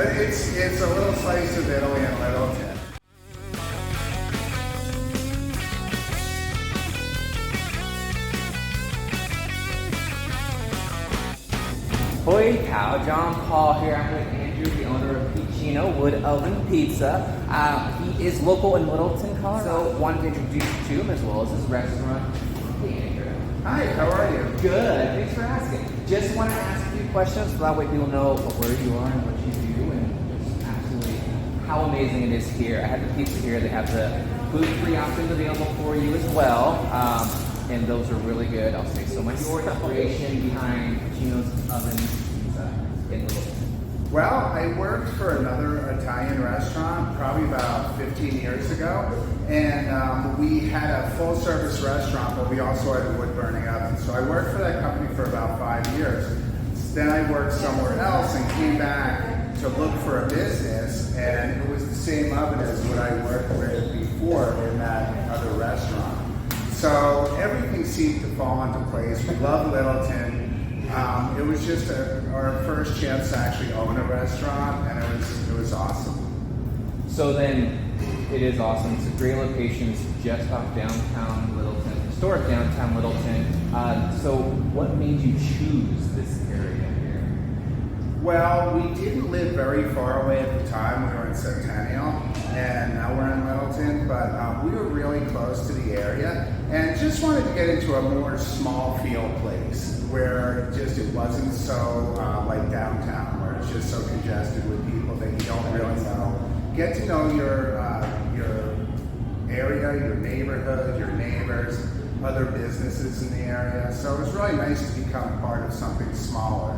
It's a little slice of Italy in Littleton. Hoy cow, John Paul here. I'm with Andrew, the owner of Piccino Wood Oven Pizza. He is local in Littleton, Colorado. So wanted to introduce you to him as well as his restaurant. Hey Andrew. Hi, how are you? Good, thanks for asking. Just want to ask a few questions so that way people know where you are and what you do and just absolutely how amazing it is here. I have the pizza here. They have the gluten-free options available for you as well. And those are really good. I'll say so much. Your inspiration behind Piccino's Oven Pizza in Littleton? Well, I worked for another Italian restaurant probably about 15 years ago, and we had a full-service restaurant, but we also had a wood-burning oven. So I worked for that company for about 5 years. Then I worked somewhere else and came back to look for a business, and it was the same oven as what I worked with before in that other restaurant. So everything seemed to fall into place. We love Littleton. It was just our first chance to actually own a restaurant, and it was awesome. So then, it is awesome. It's a great location. It's just off downtown Littleton, historic downtown Littleton. So what made you choose this area here? Well, we didn't live very far away at the time. We were in Centennial, and now we're in Littleton, but we were really close to the area, and just wanted to get into a more small feel place where it wasn't so like downtown, where it's just so congested with people that you don't really know. Get to know your area, your neighborhood, your neighbors, other businesses in the area. So it was really nice to become part of something smaller.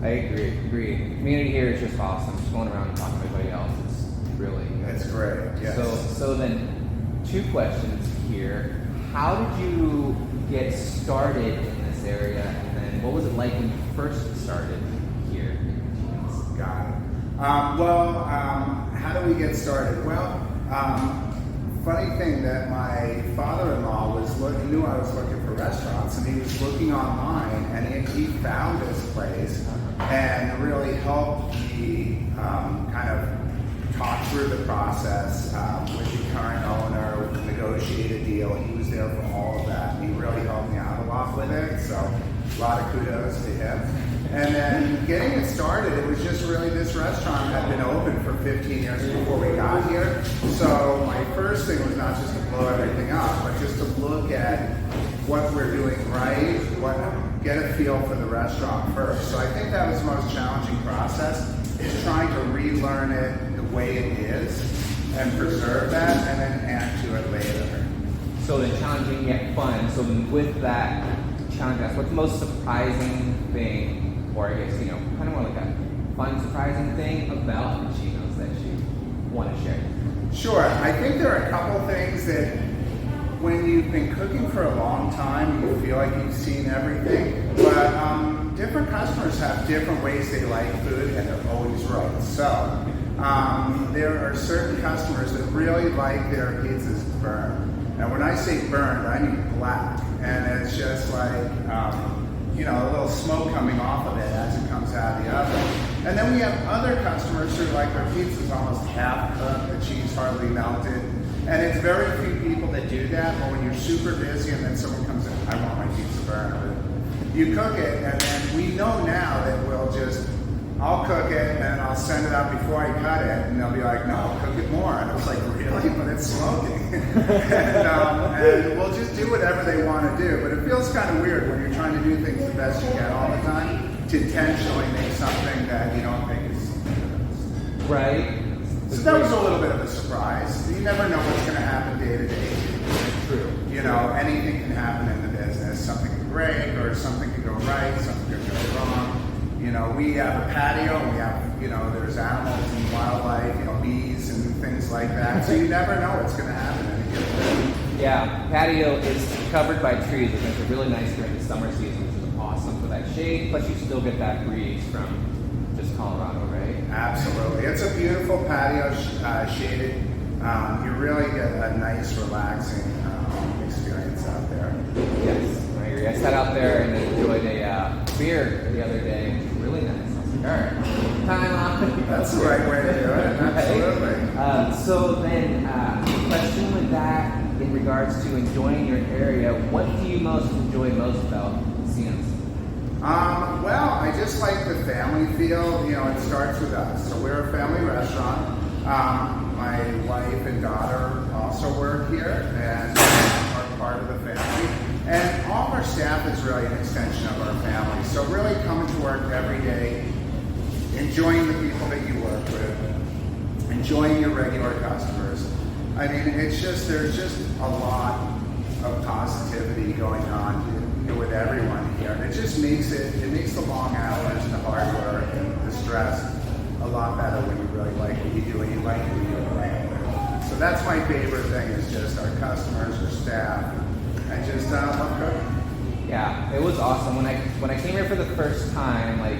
I agree. The community here is just awesome. Just going around and talking to everybody else, it's really good. It's great, yes. So then, two questions here. How did you get started in this area, and then what was it like when you first started here in Piccino's? Got it. How do we get started? Well, funny thing that my father-in-law knew I was looking for restaurants, and he was looking online, and he found this place and really helped me kind of talk through the process with the current owner, with the negotiated deal. He was there for all of that, and he really helped me out a lot with it, so a lot of kudos to him. And then getting it started, it was just really, this restaurant had been open for 15 years before we got here. So my first thing was not just to blow everything up, but just to look at what we're doing right, get a feel for the restaurant first. So I think that was the most challenging process, is trying to relearn it the way it is and preserve that and then add to it later. So then challenging yet fun. So with that challenge, what's the most surprising thing, or I guess, kind of more like a fun, surprising thing about Piccino's that you want to share? Sure. I think there are a couple things that when you've been cooking for a long time, you feel like you've seen everything, but different customers have different ways they like food, and they're always right. So there are certain customers that really like their pizzas burned. And when I say burned, I mean black, and it's just like a little smoke coming off of it as it comes out of the oven. And then we have other customers who like their pizzas almost half cooked, the cheese hardly melted. And it's very few people that do that, but when you're super busy and then someone comes in, I want my pizza burned. You cook it, and then we know now that I'll cook it, and then I'll send it out before I cut it, and they'll be like, no, cook it more. And I was like, really? But it's smoking. and we'll just do whatever they want to do. But it feels kind of weird when you're trying to do things the best you can all the time to intentionally make something that you don't think is good. Right. So that was a little bit of a surprise. You never know what's going to happen day to day. True. Anything can happen in the business. Something can break, or something can go right, something can go wrong. We have a patio, and we have, there's animals and wildlife, bees and things like that. So you never know what's going to happen in a given day. Yeah, patio is covered by trees, which makes it really nice during the summer season, which is awesome for that shade. Plus, you still get that breeze from just Colorado, right? Absolutely. It's a beautiful patio, shaded. You really get a nice, relaxing experience out there. Yes, I agree. I sat out there and enjoyed a beer the other day. It was really nice. I was like, all right, time off. That's the right way to do it. Absolutely. So then, question with that in regards to enjoying your area, what do you enjoy most about Piccino's? Well, I just like the family feel. You know, it starts with us. So we're a family restaurant. My wife and daughter also work here and are part of the family. And all of our staff is really an extension of our family. So really coming to work every day, enjoying the people that you work with, enjoying your regular customers. I mean, there's just a lot of positivity going on with everyone here. And it just makes makes the long hours and the hard work and the stress a lot better when you really like what you do and you like who you're working with. So that's my favorite thing is just our customers, our staff, and just love cooking. Yeah, it was awesome. When I came here for the first time, like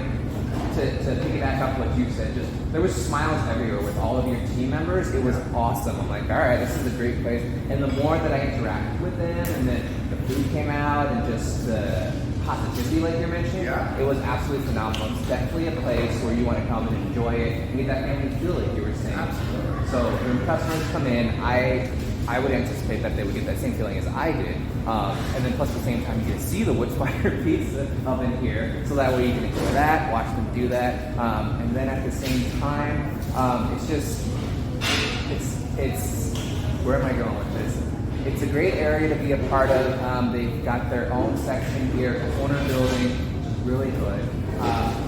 to piggyback off what you said, just there was smiles everywhere with all of your team members. It was awesome. I'm like, all right, this is a great place. And the more that I interacted with them, and then the food came out, and just the positivity, like you're mentioning, it was absolutely phenomenal. It's definitely a place where you want to come and enjoy it and get that family feel, like you were saying. Absolutely. So when customers come in, I would anticipate that they would get that same feeling as I did. And then plus at the same time, you can see the wood-fired pizza oven here, so that way you can enjoy that, watch them do that. And then at the same time, it's where am I going with this? It's a great area to be a part of. They've got their own section here, corner building, which is really good.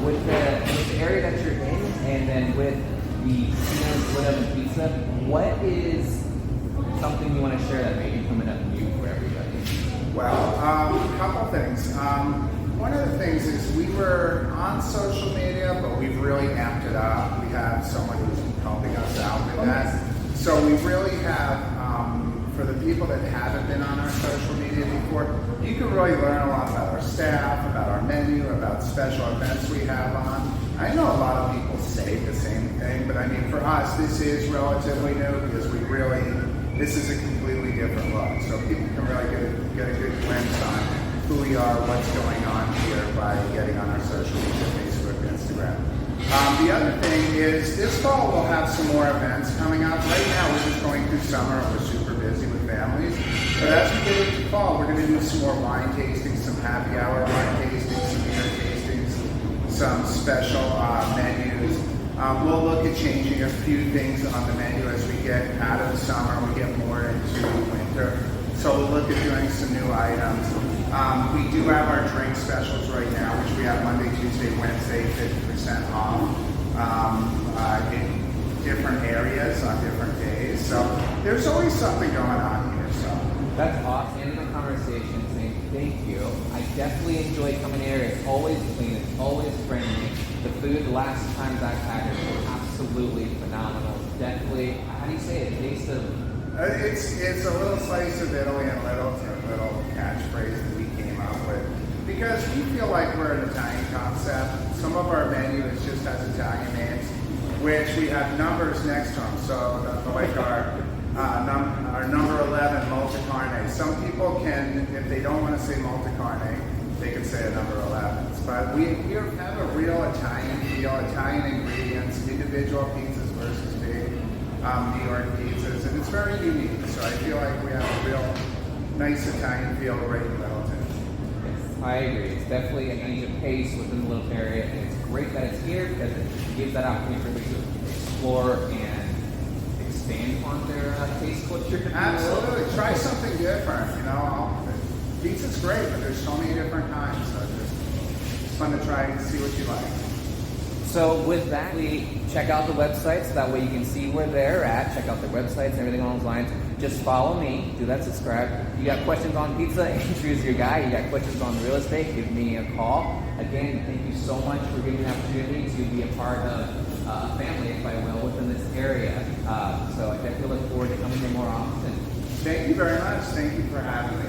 With the area that you're in, and then with the Piccino Wood Oven Pizza, what is something you want to share that may be coming up new for everybody? Well, a couple things. One of the things is we were on social media, but we've really amped it up. We have someone who's helping us out with that. So we really have, for the people that haven't been on our social media before, you can really learn a lot about our staff, about our menu, about special events we have on. I know a lot of people say the same thing, but I mean, for us, this is relatively new because this is a completely different look. So people can really get a good glimpse on who we are, what's going on here by getting on our social media, Facebook, Instagram. The other thing is this fall we'll have some more events coming up. Right now we're just going through summer and we're super busy with families. But as we get into fall, we're going to do some more wine tastings, some happy hour wine tastings, some beer tastings, some special menus. We'll look at changing a few things on the menu as we get out of the summer and we get more into winter. So we'll look at doing some new items. We do have our drink specials right now, which we have Monday, Tuesday, Wednesday, 50% off in different areas on different days. So there's always something going on here. So that's awesome. End the conversation saying thank you. I definitely enjoy coming here. It's always clean. It's always friendly. The food, the last times I've had it, was absolutely phenomenal. Definitely, how do you say it? Taste of... It's a little slice of Italy in Littleton, a little catchphrase that we came up with. Because we feel like we're an Italian concept. Some of our menu is just has Italian names, which we have numbers next to them. So like our number 11, multicarne. Some people can, if they don't want to say multicarne, they can say a number 11. But we have a real Italian feel, Italian ingredients, individual pizzas versus big New York pizzas, and it's very unique. So I feel like we have a real nice Italian feel right in Littleton. Yes, I agree. It's definitely a change of pace within the Littleton area, and it's great that it's here because it gives that opportunity for people to explore and expand on their taste culture. Absolutely. Try something different, you know. Pizza's great, but there's so many different kinds, so it's fun to try and see what you like. So with that, we check out the website so that way you can see where they're at. Check out their websites and everything along those lines. Just follow me, do that subscribe. You got questions on pizza, Andrew's your guy. You got questions on real estate, give me a call. Again, thank you so much for giving me the opportunity to be a part of a family, if I will, within this area. So I definitely look forward to coming here more often. Thank you very much. Thank you for having me.